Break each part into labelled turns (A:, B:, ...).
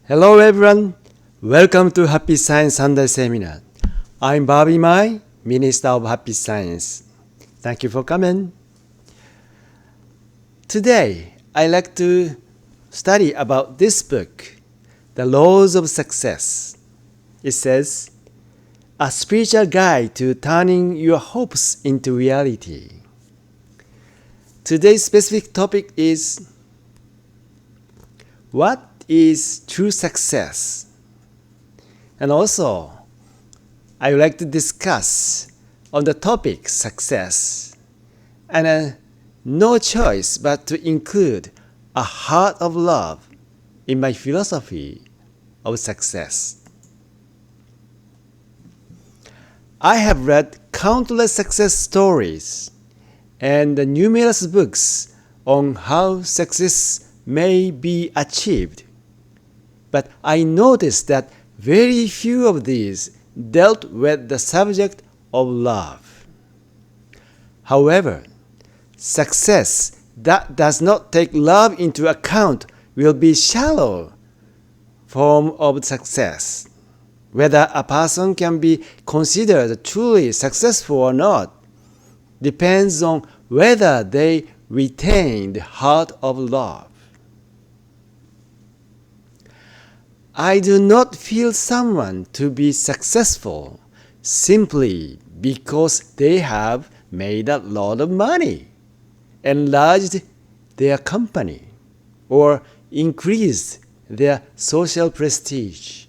A: Hello everyone, welcome to Happy Science Sunday Seminar. I'm Bobby Mai, Minister of Happy Science. Thank you for coming. Today, I'd like to study about this book, The Laws of Success. It says, a spiritual guide to turning your hopes into reality. Today's specific topic is, what is true success? And also, I would like to discuss on the topic success and no choice but to include a heart of love in my philosophy of success. I have read countless success stories and numerous books on how success may be achieved. But I noticed that very few of these dealt with the subject of love. However, success that does not take love into account will be shallow form of success. Whether a person can be considered truly successful or not depends on whether they retain the heart of love. I do not feel someone to be successful simply because they have made a lot of money, enlarged their company, or increased their social prestige.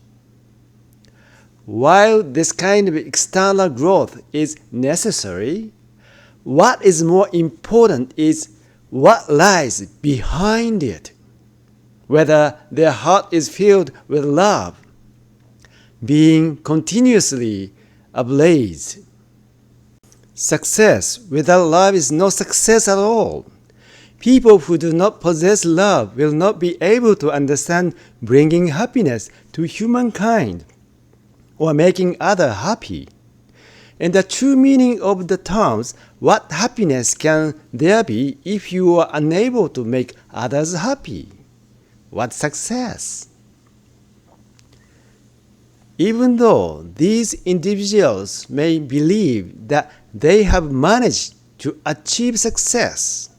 A: While this kind of external growth is necessary, what is more important is what lies behind it. Whether their heart is filled with love, being continuously ablaze. Success without love is no success at all. People who do not possess love will not be able to understand bringing happiness to humankind or making others happy. And the true meaning of the terms, what happiness can there be if you are unable to make others happy? What success? Even though these individuals may believe that they have managed to achieve success,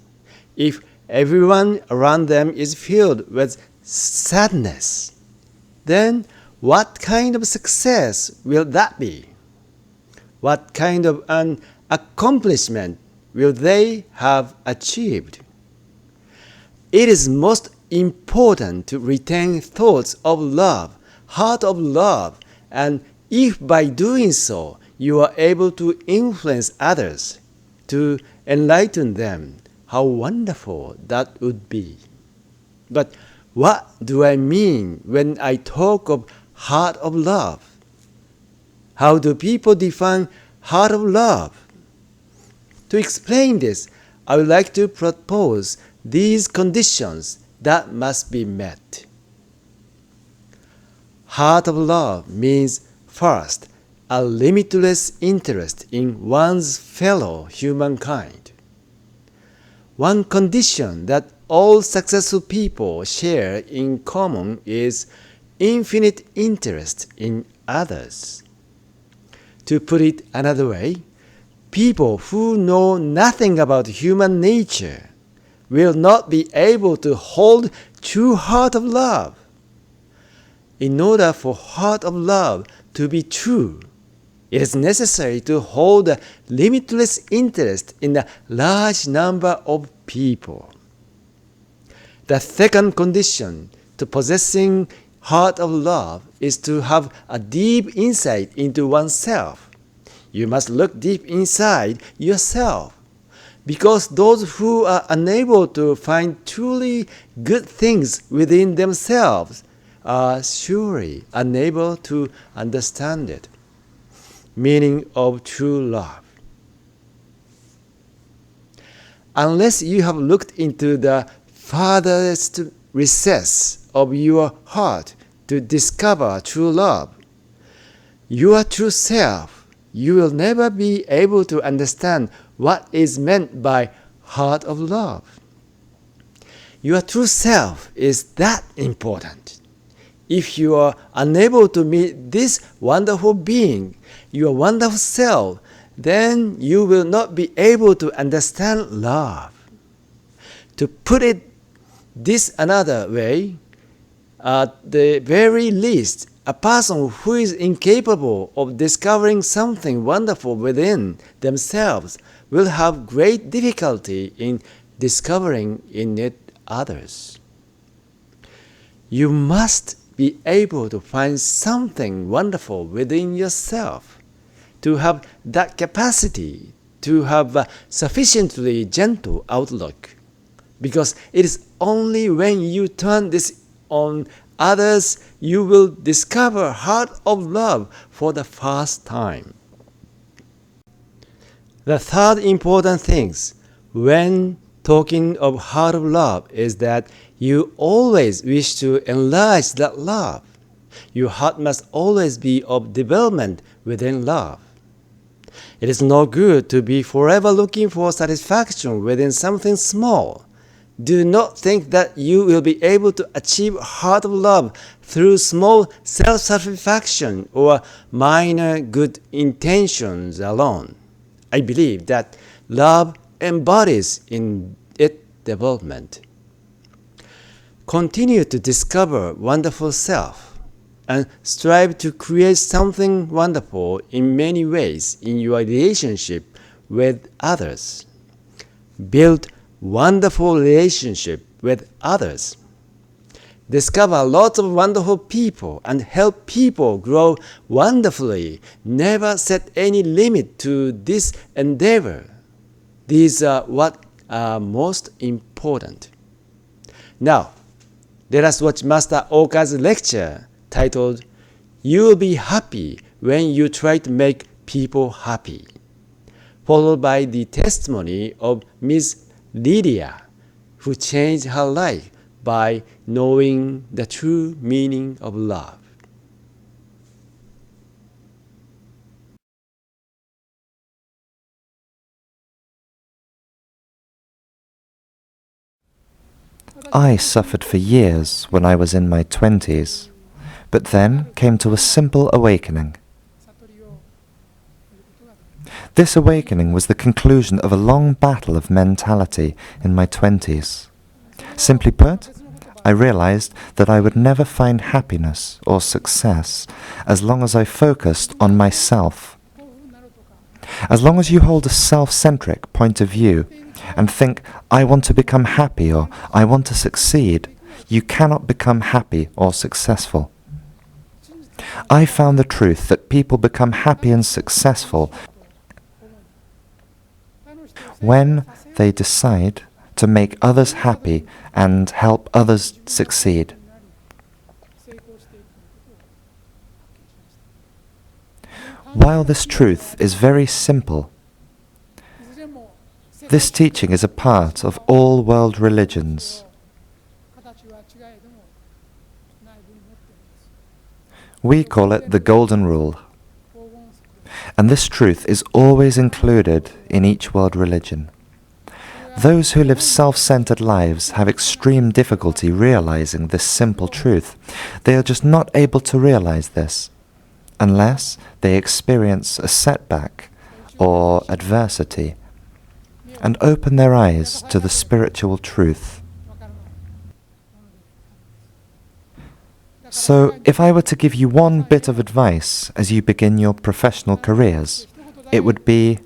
A: if everyone around them is filled with sadness, then what kind of success will that be? What kind of an accomplishment will they have achieved? It is most important to retain thoughts of love, heart of love, and if by doing so you are able to influence others, to enlighten them, how wonderful that would be. But what do I mean when I talk of heart of love? How do people define heart of love? To explain this, I would like to propose these conditions that must be met. Heart of love means, first, a limitless interest in one's fellow humankind. One condition that all successful people share in common is infinite interest in others. To put it another way, people who know nothing about human nature will not be able to hold true heart of love. In order for heart of love to be true, it is necessary to hold a limitless interest in a large number of people. The second condition to possessing heart of love is to have a deep insight into oneself. You must look deep inside yourself, because those who are unable to find truly good things within themselves are surely unable to understand it. Meaning of true love. Unless you have looked into the farthest recess of your heart to discover true love, your true self, you will never be able to understand what is meant by heart of love. Your true self is that important. if you are unable to meet this wonderful being, your wonderful self, then you will not be able to understand love. To put it this another way, at the very least, a person who is incapable of discovering something wonderful within themselves will have great difficulty in discovering in it others. You must be able to find something wonderful within yourself, to have that capacity, to have a sufficiently gentle outlook. Because it is only when you turn this on others you will discover heart of love for the first time. The third important thing when talking of heart of love is that you always wish to enlarge that love. Your heart must always be of development within love. It is no good to be forever looking for satisfaction within something small. Do not think that you will be able to achieve heart of love through small self-satisfaction or minor good intentions alone. I believe that love embodies in its development. Continue to discover wonderful self and strive to create something wonderful in many ways in your relationship with others. Build wonderful relationship with others. Discover lots of wonderful people and help people grow wonderfully. Never set any limit to this endeavor. These are what are most important. Now, let us watch Master Oka's lecture titled, "You will be happy when you try to make people happy," followed by the testimony of Ms. Lydia, who changed her life by knowing the true meaning of love.
B: I suffered for years when I was in my 20s, but then came to a simple awakening. This awakening was the conclusion of a long battle of mentality in my 20s. Simply put, I realized that I would never find happiness or success as long as I focused on myself. As long as you hold a self-centric point of view and think, I want to become happy or I want to succeed, you cannot become happy or successful. I found the truth that people become happy and successful when they decide to make others happy and help others succeed. While this truth is very simple, this teaching is a part of all world religions. We call it the Golden Rule, and this truth is always included in each world religion. Those who live self-centered lives have extreme difficulty realizing this simple truth. They are just not able to realize this unless they experience a setback or adversity and open their eyes to the spiritual truth. So, if I were to give you one bit of advice as you begin your professional careers, it would be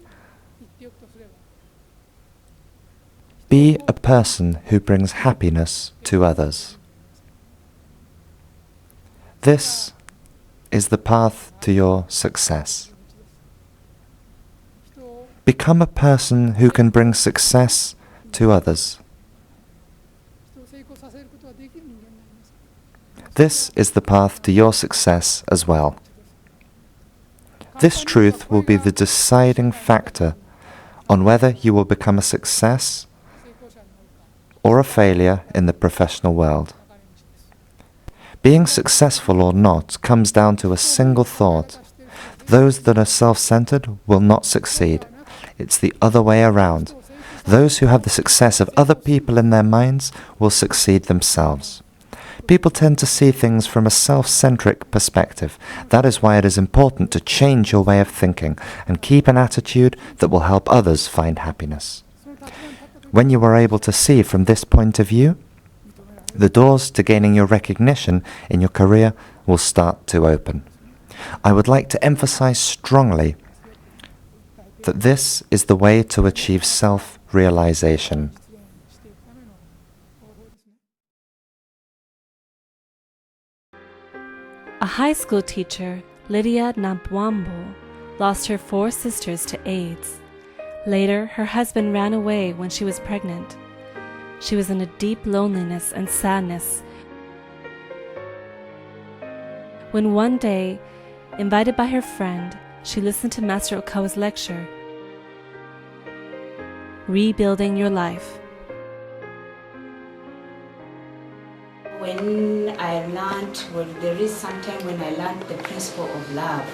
B: a person who brings happiness to others. This is the path to your success. Become a person who can bring success to others. This is the path to your success as well. This truth will be the deciding factor on whether you will become a success or a failure in the professional world. Being successful or not comes down to a single thought. Those that are self-centered will not succeed. It's the other way around. Those who have the success of other people in their minds will succeed themselves. People tend to see things from a self-centric perspective. That is why it is important to change your way of thinking and keep an attitude that will help others find happiness. When you are able to see from this point of view, the doors to gaining your recognition in your career will start to open. I would like to emphasize strongly that this is the way to achieve self-realization.
C: A high school teacher, Lydia Nampwambo, lost her 4 sisters to AIDS. Later, her husband ran away when she was pregnant. She was in a deep loneliness and sadness when one day, invited by her friend, she listened to Master Okawa's lecture, Rebuilding Your Life.
D: When I learned, well, there is some time when I learned the principle of love.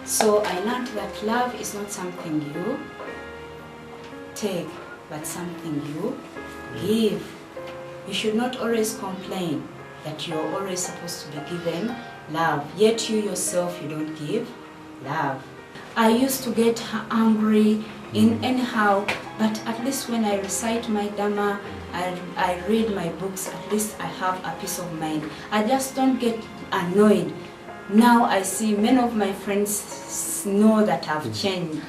D: So I learned that love is not something you take, but something you give. You should not always complain that you're always supposed to be given love, yet you yourself, you don't give love. I used to get angry in anyhow, but at least when I recite my Dhamma, I read my books, at least I have a peace of mind. I just don't get annoyed. Now I see many of my friends know that I've changed.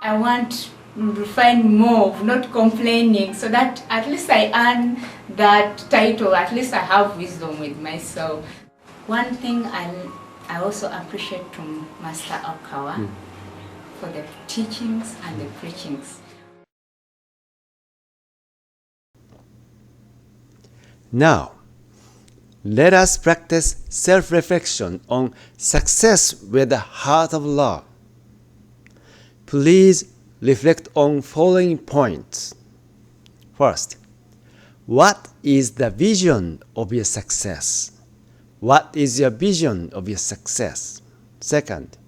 D: I want to refine more of not complaining so that at least I earn that title, at least I have wisdom with myself. One thing I also appreciate from Master Okawa for the teachings and the preachings.
A: Now, let us practice self-reflection on success with the heart of love. Please reflect on following points. First, what is the vision of your success? What is your vision of your success? Second,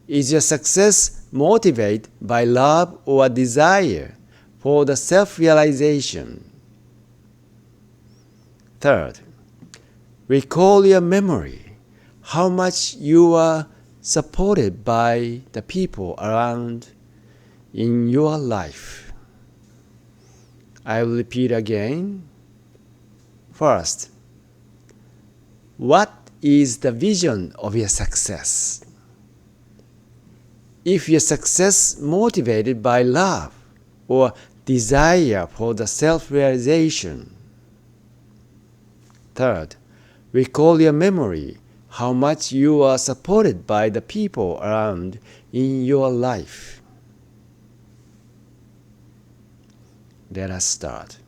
A: is your success motivated by love or desire for the self-realization? Third, recall your memory, how much you are supported by the people around in your life. I will repeat again. First, what is the vision of your success? If your success motivated by love or desire for the self-realization. Third, recall your memory, how much you are supported by the people around in your life. Let us start.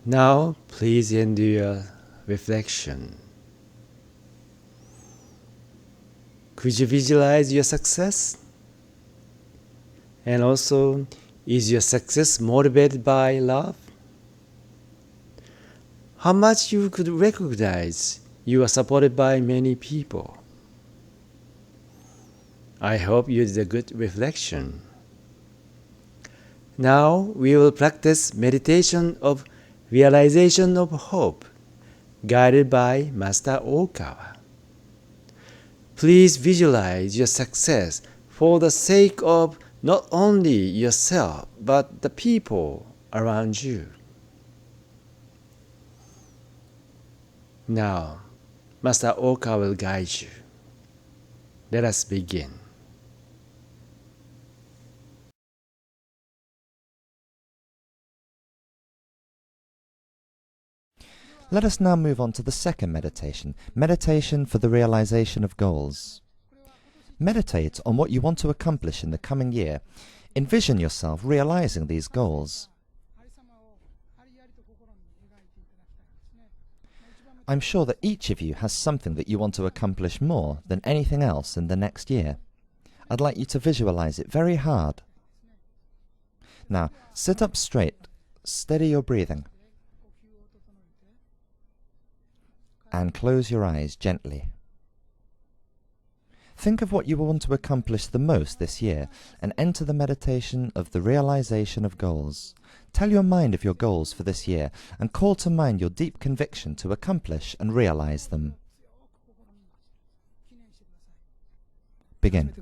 A: Now, please end your reflection. Could you visualize your success? And also, is your success motivated by love? How much you could recognize you are supported by many people? I hope you did a good reflection. Now we will practice meditation of realization of hope, guided by Master Okawa. Please visualize your success for the sake of not only yourself, but the people around you. Now, Master Okawa will guide you. Let us begin.
B: Let us now move on to the second meditation, meditation for the realization of goals. Meditate on what you want to accomplish in the coming year. Envision yourself realizing these goals. I'm sure that each of you has something that you want to accomplish more than anything else in the next year. I'd like you to visualize it very hard. Now, sit up straight, steady your breathing, and close your eyes gently. Think of what you want to accomplish the most this year and enter the meditation of the realization of goals. Tell your mind of your goals for this year and call to mind your deep conviction to accomplish and realize them. Begin.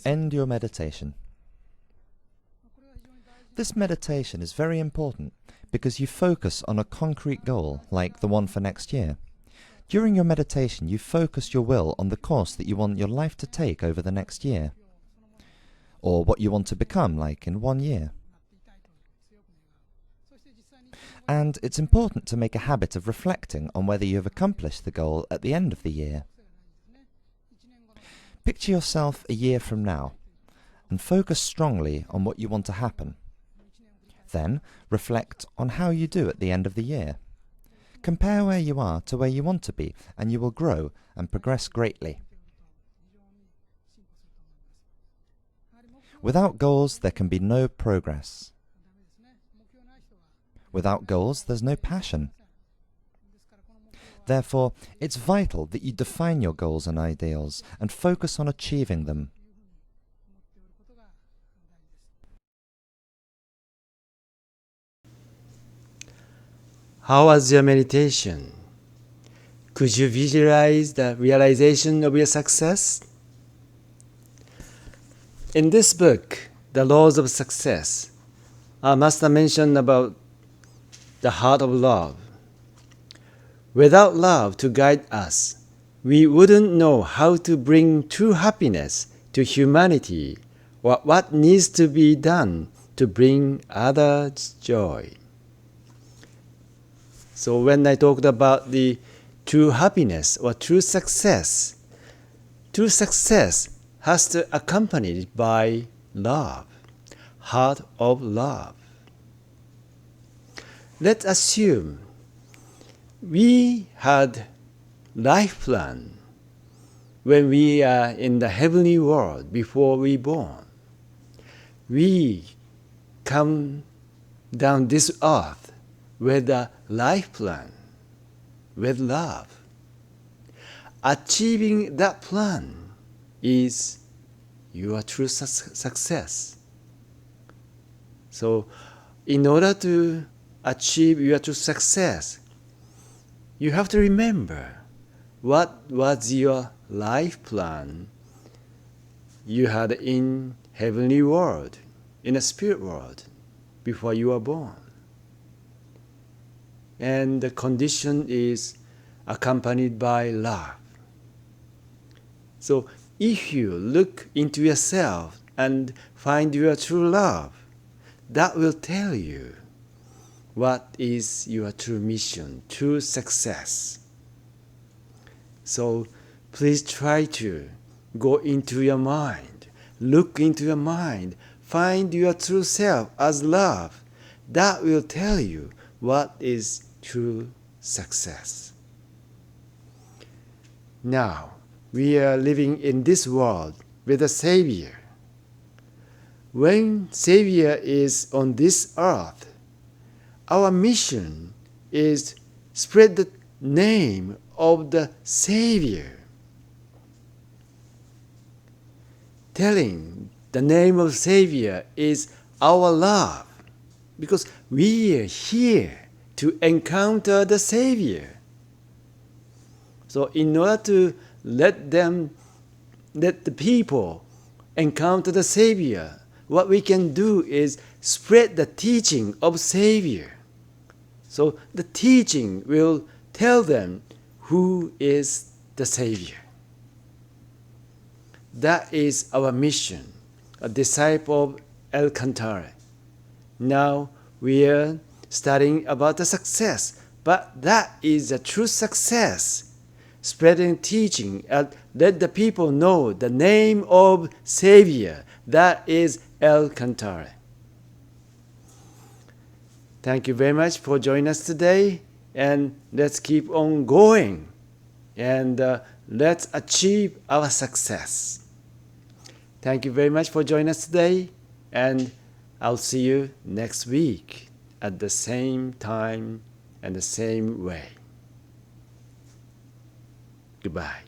B: End your meditation. This meditation is very important because you focus on a concrete goal like the one for next year. During your meditation, you focus your will on the course that you want your life to take over the next year, or what you want to become like in 1 year. And it's important to make a habit of reflecting on whether you have accomplished the goal at the end of the year. Picture yourself a year from now, and focus strongly on what you want to happen. Then, reflect on how you do at the end of the year. Compare where you are to where you want to be, and you will grow and progress greatly. Without goals, there can be no progress. Without goals, there's no passion. Therefore, it's vital that you define your goals and ideals and focus on achieving them.
A: How was your meditation? Could you visualize the realization of your success? In this book, The Laws of Success, our master mentioned about the heart of love. Without love to guide us, we wouldn't know how to bring true happiness to humanity or what needs to be done to bring others joy. So when I talked about the true happiness or true success has to accompany it by love, heart of love. Let's assume we had life plan when we are in the heavenly world before we born. We come down this earth with a life plan, with love. Achieving that plan is your true success. So, in order to achieve your true success, you have to remember what was your life plan you had in heavenly world, in a spirit world, before you were born. And the condition is accompanied by love. So if you look into yourself and find your true love, that will tell you what is your true mission, true success. So please try to go into your mind, look into your mind, find your true self as love. That will tell you what is true success. Now, we are living in this world with a Savior. When Savior is on this earth, our mission is spread the name of the Savior. Telling the name of Savior is our love, because we are here to encounter the Savior. So in order to let the people encounter the Savior, what we can do is spread the teaching of Savior. So the teaching will tell them who is the Savior. That is our mission, a disciple of Alcantara. Now we are studying about the success, but that is a true success. Spreading teaching and let the people know the name of Savior. That is Alcantara. Thank you very much for joining us today, and let's keep on going, and let's achieve our success. Thank you very much for joining us today, and I'll see you next week at the same time and the same way. Goodbye.